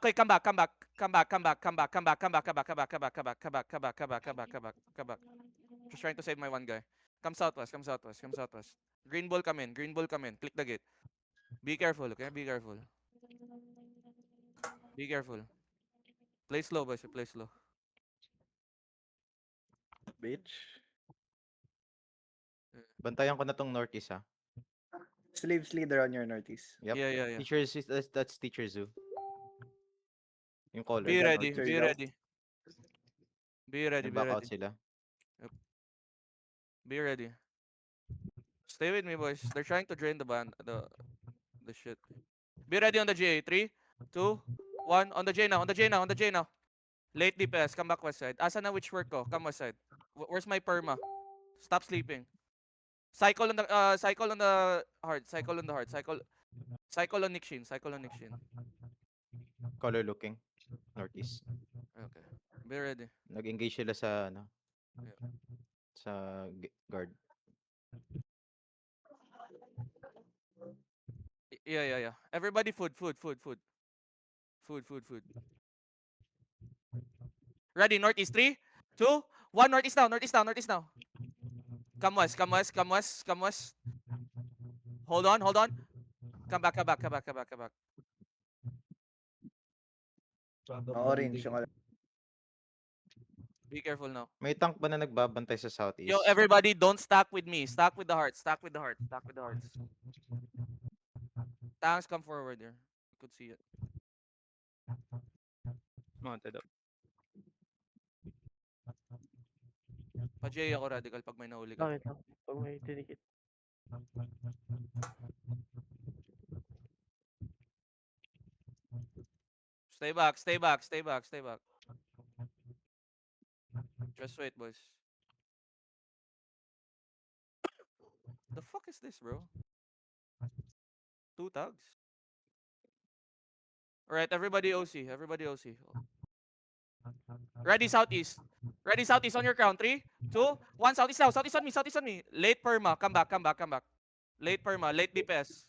Okay, come back. Just trying to save my one guy. Come southwest. Green bull come in. Click the gate. Be careful, okay? Be careful. Play slow, boys. Play slow. Bitch. Bantayan ko na tong northeast ha. Slaves leader on your northeast. Yep. Yeah. Teachers is that's Teacher Zoo. Yung color. Be That ready. teacher Joe. Nag-back out sila. Be ready. Stay with me, boys. They're trying to drain the shit. Be ready on the GA. 3, 2, 1. On the J now. Late DPS. Come back west side. Asa na which work ko? Come west side. Where's my perma? Stop sleeping. Cycle on the heart. Cycle on Nikshin. Color looking. Northeast. Okay. Be ready. Nag-engage sila sa ano. Yeah. Sa guard. Yeah. Everybody food. Ready, northeast. 3, 2, 1. Northeast now. Come west. Hold on. Come back. Orange yung Be careful now. May tank ba na nagbabantay sa southeast? Yo, everybody, don't stack with me. Stack with the hearts. Tanks, come forward here. You could see it. Mounted up. Pa-J ako radical pag may nahuli ka. Bakit? Pag may tinikit. Stay back. Just wait, boys. The fuck is this, bro? 2 tags. Alright, everybody OC. Ready southeast on your crown. 3, 2, 1. Southeast now. Southeast on me. Late perma. Come back. Late perma. Late DPS.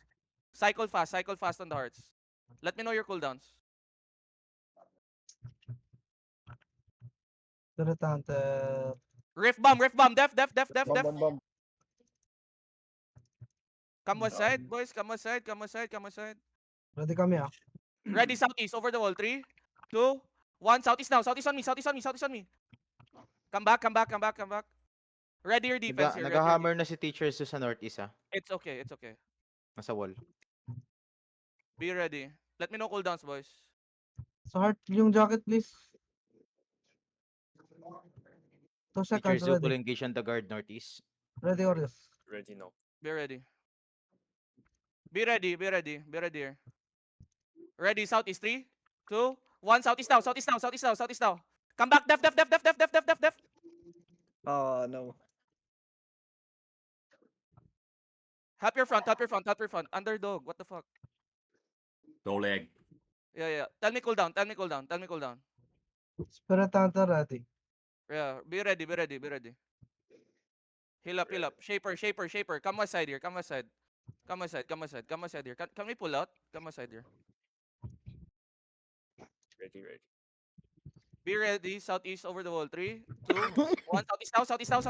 Cycle fast on the hearts. Let me know your cooldowns. Rift bomb. Def. Bom. Come west side, boys. Come west side. Ready kami ah. Ready southeast over the wall. 3, 2, 1. Southeast now. Southeast on me. Come back. Ready your defense here. Nag-hammer na si Teacher Zoo sa northeast ha. It's okay. Nasa wall. Be ready. Let me know cooldowns, boys. Sa heart yung jacket please. 2 Teacher seconds Zoo will ready. engage on the guard northeast. Ready or yes. Ready now. Be ready. Be ready here. Ready, southeast. 3, 2, 1. Southeast now. Come back, def. Oh no. Help your front. Underdog, what the fuck? No leg. Yeah. Tell me cooldown. Spirit Hunter ready. Yeah, be ready. Heal up. Shaper. Come west side here. Come west side here. Can we pull out? Come west side here. Ready. Be ready. Southeast over the wall. 3, 2, 1. Southeast now.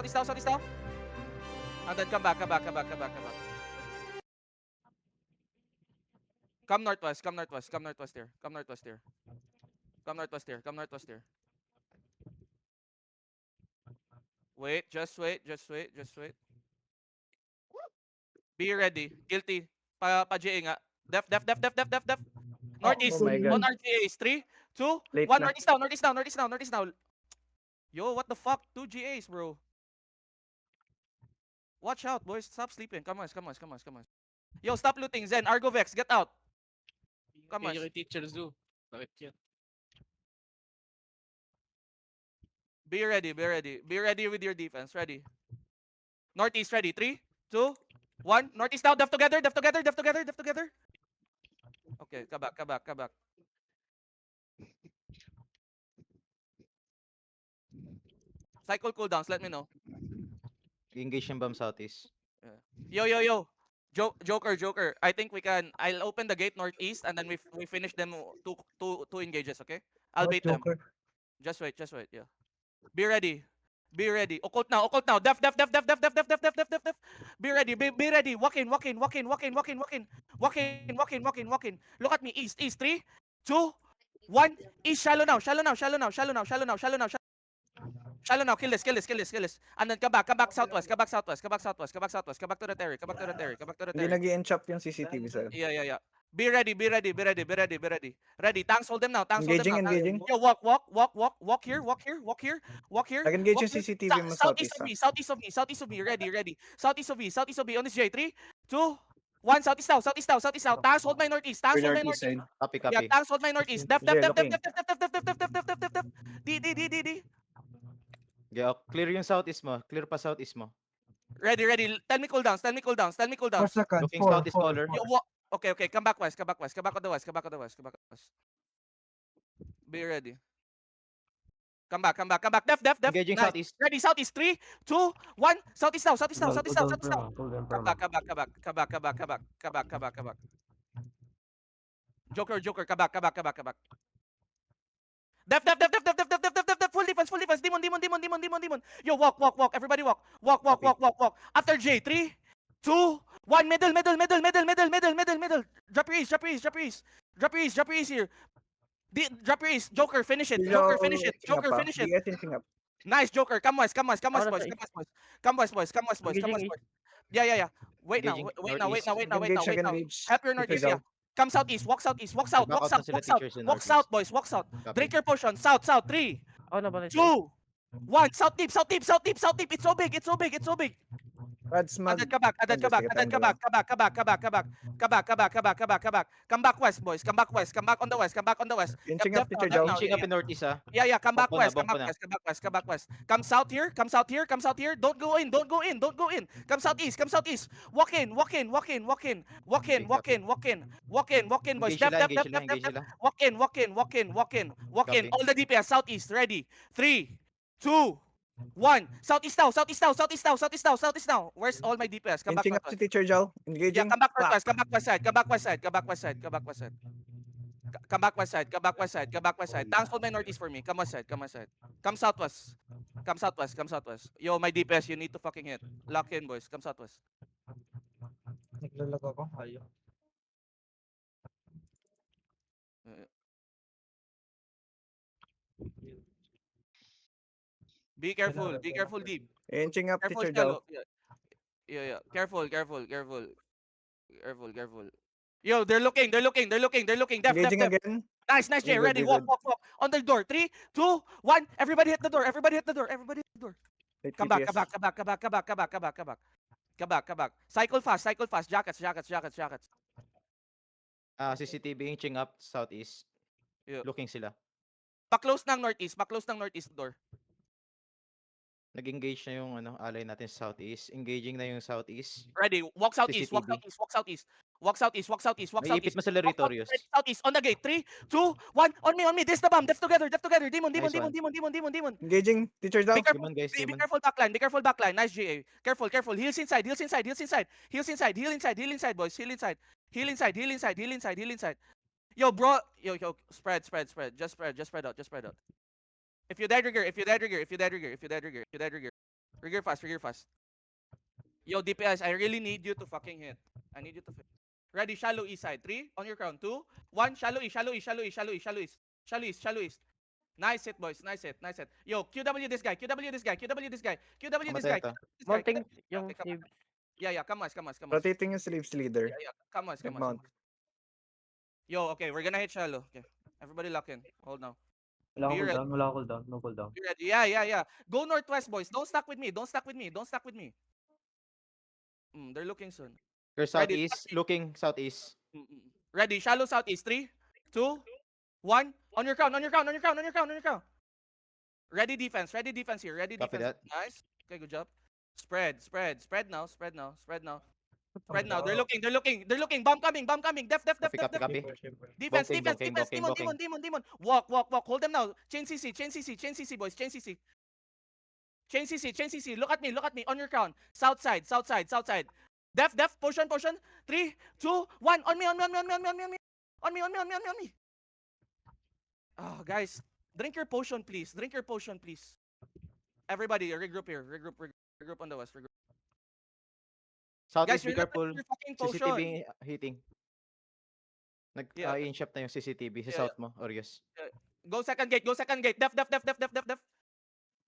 And then come back. Come northwest here. Wait. Just wait. Be ready. Guilty. Pa-JA nga. Def. Northeast. Oh my God. On RGAs. 3, 2, Late 1. na. Northeast now. Yo, what the fuck? 2 GAs, bro. Watch out, boys. Stop sleeping. Come on. Yo, stop looting. Zen, Argovex, get out. Come on. Yung Teacher Zoo. Bakit yan? Be ready with your defense. Ready. Northeast, ready. 3, 2, 1. Northeast now. Def together. Okay, come back. Cycle cooldowns, let me know. Engage yung bomb southeast. Yo. Joker. I think we can. I'll open the gate northeast, and then we finish them two engages. Okay. I'll North bait them. Joker. Just wait. Yeah. Be ready. Be ready. Occult now. Def. Be ready. Be ready. Walk in. Look at me. East. 3, 2, 1. East. Shallow now. Shallow now. Kill this. And then come back southwest. Come back to the terry. Hindi nag-i-enchop yung CCTV sir. Yeah. Be ready. Ready. Tanks hold them now. Engaging. Yo, walk here. Nag-engage yung Walk here. CCTV mo Southeast southeast. of me. Ready. Southeast of me. On this J. 3, 2, 1. Southeast now. Tanks hold my northeast. Copy, Yeah, copy. tanks hold my northeast. Def. looking. D. Yeah, clear yung southeast mo. Clear pa southeast mo. Ready. Tell me cooldowns. 4 seconds. Looking 4, southeast 4, color. 4. Yo, walk. Okay. Come back west. Come back on the west. Be ready. Come back. Def. Engaging Nice. southeast. Ready. Southeast. 3, 2, 1. Southeast now. Come back. Joker. Come back. Def. Full defense. Demon. Yo, walk. Everybody walk. Walk. After J. 3, 2, 1. Middle. Drop your east here. Drop your east. Joker, finish it. Joker, finish it. DS finishing up. Nice, Joker. Come west, boys. Engaging Yeah. Wait now. Engaging Wait northeast. now. Engage. Help your northeast, yeah. Come southeast. Walk south. Back out na sila teachers in Walk south, northeast. boys. Walk south. Copy. Drink your potion. South. 3, 2, 1. South deep. It's so big. Rads mag. Come back. Come back west, boys. Come back on the west. Inching up teacher Def Joe. now. Inching up in northeast ah. Yeah. Come back Bump west. na, bump na. Come south here. Don't go in. Come southeast. Walk in, boys. Engage Def. sila. Walk in. Copy. All the DPS southeast. Ready. 3, 2, 1. Southeast now. Where's all my DPS? Come back Inching up northwest. si teacher Joe. Yeah, Engaging. come back west. Come back west side. Come back west side. Thanks for my northeast for me. Come west side. Come southwest. Yo, my DPS, you need to fucking hit. Lock in, boys. Come southwest. Naglalag ako. Ayaw. Be careful deep. Inching up Careful teacher shallow. Joe. Yeah. Careful. Yo, they're looking. Def. Engaging again. Nice, Jay. Good, Ready. good. Walk. On the door. 3, 2, 1. Everybody hit the door. Late Come back. TPS. Cycle fast. Jackets. CCTV inching up southeast. Yeah. Looking sila. Pa-close ng northeast door. Nag-engage na yung alay natin sa southeast. Engaging na yung southeast. Ready. Walk southeast. Naiipit mo sila Ritorious. Southeast. On the gate. 3, 2, 1. On me. This the bomb. Def together. Demon. Nice one. Engaging teacher Joe. Be careful. Demon guys, Be demon. careful backline. Nice GA. Careful. Heals inside, boys. Heal inside. Yo, bro. Yo. Spread. Just spread out. If you dead rigger. Rigger fast. Yo, DPS, I really need you to fucking hit. I need you to. Ready, shallow east side. 3, on your crown. 2, 1. Shallow east. Nice hit, boys. Nice hit. Yo, QW this guy. Mounting yung Okay, come sleeve. Yeah. Come west. Rotating yung slaves leader. Yeah. Come west. Mount. Yo, okay, we're gonna hit shallow. Okay. Everybody lock in. Hold now. Wala Be ready. akong cooldown, no cooldown. Be ready. Yeah. Go northwest, boys. Don't stack with me. They're looking soon. You're Ready, southeast. Looking southeast. Ready. Shallow southeast. 3, 2, 1. On your crown. Ready defense here. Copy that. Nice. Okay, good job. Spread now. They're looking. Bomb coming. Def. Copy. Defense. Bonking. Demon. Walk. Hold them now. Chain CC, boys. Chain CC. Look at me. On your crown. South side. Def, potion. 3, 2, 1. On me. Oh, guys, drink your potion, please. Everybody, regroup here. Regroup on the west. Regroup. Guys, Southeast, be you're not careful. drinking your fucking potion. CCTV hitting. Yeah. In-shop na yung CCTV sa Yeah, south mo, Orius. Go second gate. Def.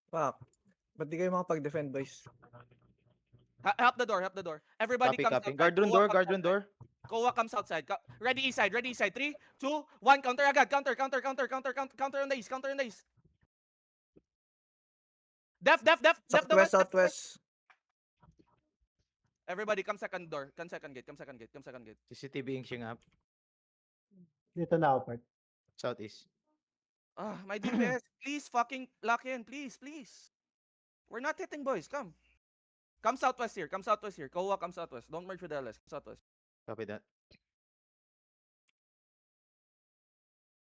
Fuck. Ba't di kayo makapag-defend, boys? Help the door. Everybody Copy, comes copy. outside. Guard room door. Koa comes outside. Ready east side. 3, 2, 1. Counter agad. Counter on the east. Def the west. Southwest. Everybody come second door. Come second gate. CCTV inching up. Dito na ako, part. Southeast. My DPS, please fucking lock in, please. We're not hitting, boys. Come southwest here. Koa, come southwest. Don't merge with LS. Southwest. Copy that.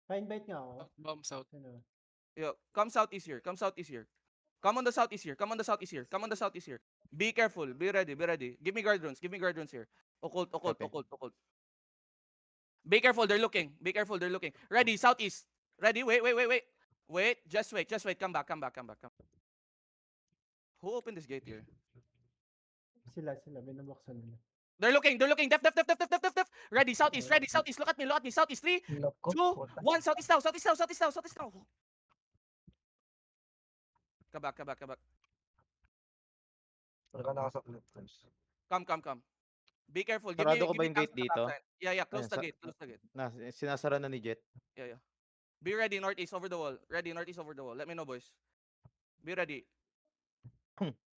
Pa-invite nga ako. Bombs out. Ano? Yo, come southeast here. Come on the southeast here. Be careful. Be ready. Give me guard runes here. Occult. Copy. Be careful. They're looking. Ready. Southeast. Ready. Wait. Just wait. Come back. Who opened this gate here? Sila. Binubuksan nila. They're looking. Def. Ready. Southeast. Look at me. Southeast. 3, Lock ko. 2, 1. Southeast now. Come back. Talaga nakasaklit. Come. Be careful. Sarado ko ba me yung gate chance to dito? backside. Yeah. Close Ayan, the gate. Sinasara na ni Jet. Yeah. Be ready. Northeast over the wall. Let me know, boys. Be ready.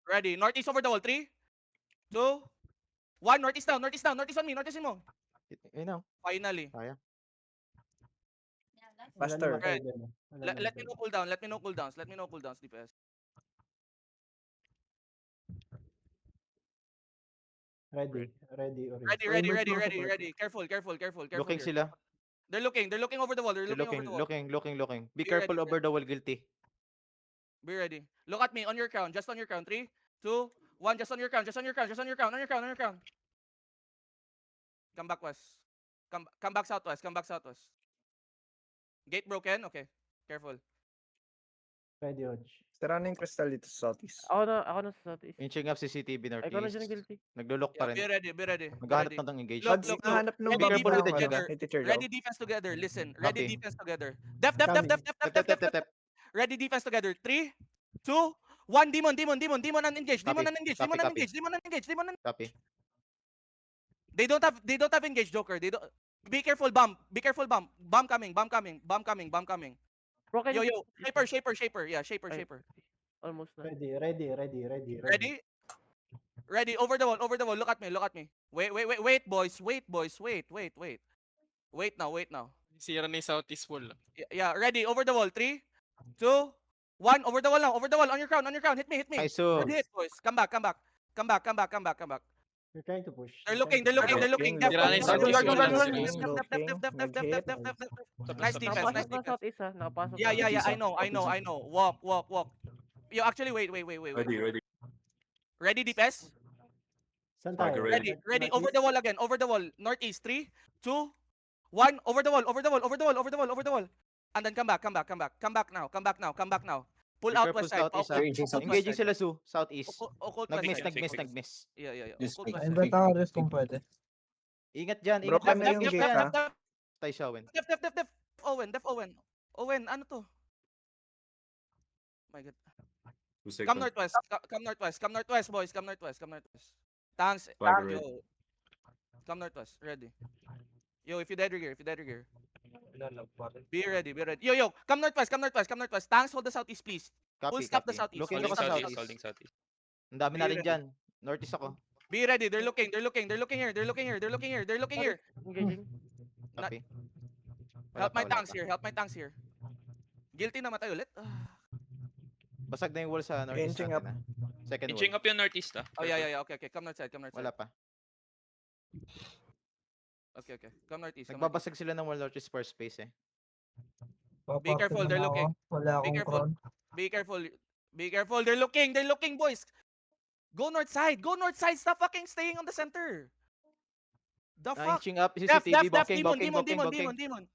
Ready. Northeast over the wall. 3, 2, 1. Northeast down. Northeast on me. Northeast mo. Ayun na. Finally. Faster. Right. Let me know cooldowns. DPS. Ready. Ready. Careful. Looking here. sila. They're looking over the wall. They're looking. Be Be careful ready, over the wall, guilty. Be ready. Look at me on your crown. Just on your crown. 3, 2, 1. Just on your crown. On your crown. Come back west. Come back southwest. Gate broken. Okay. Careful. Ready, Hodge. Sira na yung crystal dito sa southeast. Ako na sa southeast. Inching up CCTV Ay, ikaw na dyan northeast. guilty. Naglo-look pa Yeah, rin. be ready. Maghahanap na ng engage. Look, Odds, nahanap nung Ready, bumper defense ng together. ni Teacher Ready Joe. defense together. Listen. Copy. Ready defense together. Def. Tep. Ready defense together. 3, 2, 1. Demon unengaged. Copy. Copy. They don't have engaged, Joker. They don't. Be careful, bomb. Bomb coming. Bro, can Yo, you- shaper. Yeah, shaper. Almost na. Ready. Ready. Over the wall. Look at me. Wait, boys. Wait now. Sira na yung southeast wall. Yeah, ready. Over the wall. 3, 2, 1. Over the wall now. On your crown. Hit me. Ay, so. Good hit, boys. Come back. You're trying to push. They're looking. Looking. Def. Sira na yung southeast wall. Nice defense. Nakapasok na southeast ha. Nakapasok na. Yeah. I know. Walk. Yo, actually, wait. Ready, DPS? Saan Parker, tayo? Ready. Over the wall again. Over the wall. Northeast. 3, 2, 1. Over the wall. And then come back now. Pull Be out careful west side. southeast, Occult Engaging west sila, Su. Southeast. side. Occult west Nag-miss, side. Yeah. Yes, Occult west please. side. Invite ako, Riz, kung pwede. Ingat dyan. Broken na yung Def. gate, ha? Tay Shawen. Def. Owen, ano to? My God. Come northwest, boys. Come northwest. Thanks. Parker, Yo. Come northwest. Ready. Yo, if you dead gear. Be ready. Yo. Come northwest. Tanks, hold the southeast, please. Full Copy, stop the copy. southeast. Looking Holding ako sa southeast. southeast. Ang dami na rin dyan. Northeast ako. Be ready. They're looking here. Engaging. Copy. Help my tanks here. Guilty na matay ulit. Basag na yung wall sa northeast. Inching natin, Second Inching wall. up yung northeast ah. Oh, yeah. Okay. Come north side. Wala pa. Okay. Come northeast. Nagbabasag sila ng wall northeast for space eh. Be careful, they're looking. Wala Be akong careful. crown. Be careful. They're looking, boys. Go north side. Go north side. Stop fucking staying on the center. The fuck? Inching up. Def, CCTV. def, def. Booking, Demon, booking, demon, booking, demon, booking. demon, demon.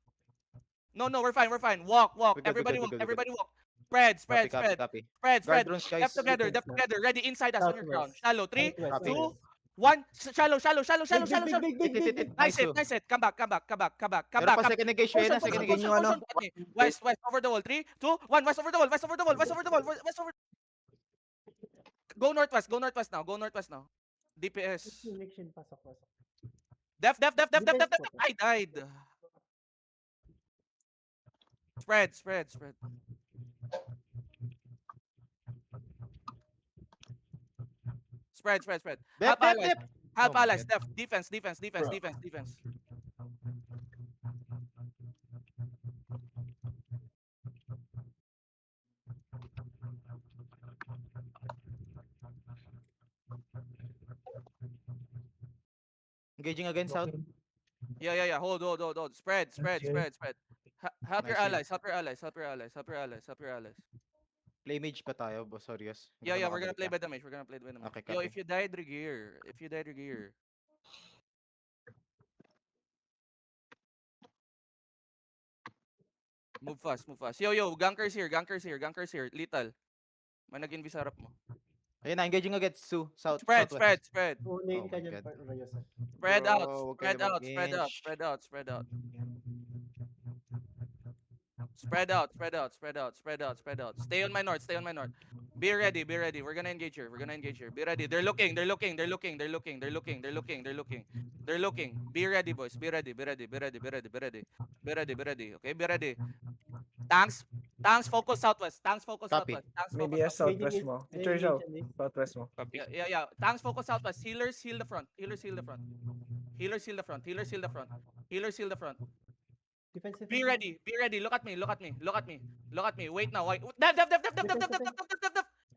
No, we're fine. We're fine. Walk, walk. We're good, we're Everybody good, walk. we're good, we're Everybody good. walk. Spread, spread, Copy, spread. copy. Spread, spread. Guard runes, Def guys. together, def Southwest na. together. Ready inside us on your ground. Southwest. Shallow. 3, Southwest, Copy. 2, southwest. 1. Shallow, shallow, shallow, shallow, Big, shallow, big, shallow. big, big, big, big, big. Nice Nice, hit, nice hit. Come back, come back, come back, come back, come Meron back. pa Come second negation Motion, na, second motion, negation. motion, motion. West, west, over the wall. 3, 2, 1. West over the wall, west over the wall, west over the wall, west over. Go northwest now. Go northwest now. DPS. Election, pasok, pasok. Def. Defense po. I died. Spread. Spread. Dep, Half dep, allies. dep. Half Oh my allies. God. Def. Defense. Engaging against south. Yeah. Hold. Spread. Help your Nice hit. allies. Play mage pa tayo, boss. Serious. Yeah, we're gonna play by the mage. Okay, Yo, copy. if you died, regear. Move fast. Yo, gankers here. Lethal. May nag-invis sa harap mo. Ayun na, engaging against Su. South, Spread. southwest. Unahin Oh ka my dyan, God. Reyes. Spread Bro, out. huwag kayo mag-inch. Spread out. Stay on my north. Be ready. We're gonna engage here. Be ready. They're looking. They're looking. Be ready, boys. Be ready. Okay, be ready. Tanks focus southwest. Copy. Maybe yes, southwest mo. Teacher Zhao, southwest mo. Copy. Yeah. Tanks focus southwest. Healers heal the front. Defensive. Be ready. Look at me. Wait now. Def.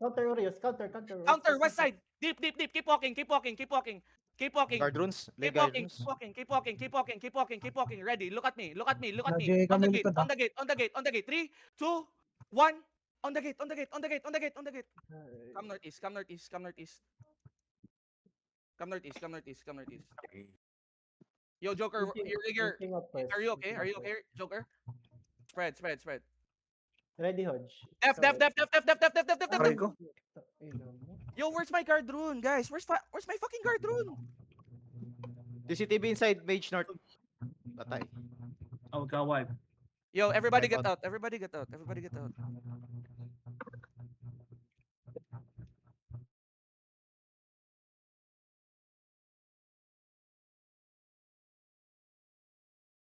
Counter, Reyes. Counter. Counter west side. Deep. Keep walking. Guard runes. Lay Keep guard walking. runes. Ready. Look at me. Jay, On the kami gate. likod, ah. On the gate. 3, 2, 1. On the gate. Come northeast. Yo, Joker, you're Are you okay, Joker? Spread. Ready, Hodge. Def. Aray ko. Yo, where's my guard rune, guys? Where's my fucking guard rune? CCTV inside mage north. Patay. Oh, got wipe. Yo, everybody Dive get out. out. Everybody get out.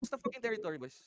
What's the fucking territory, boys?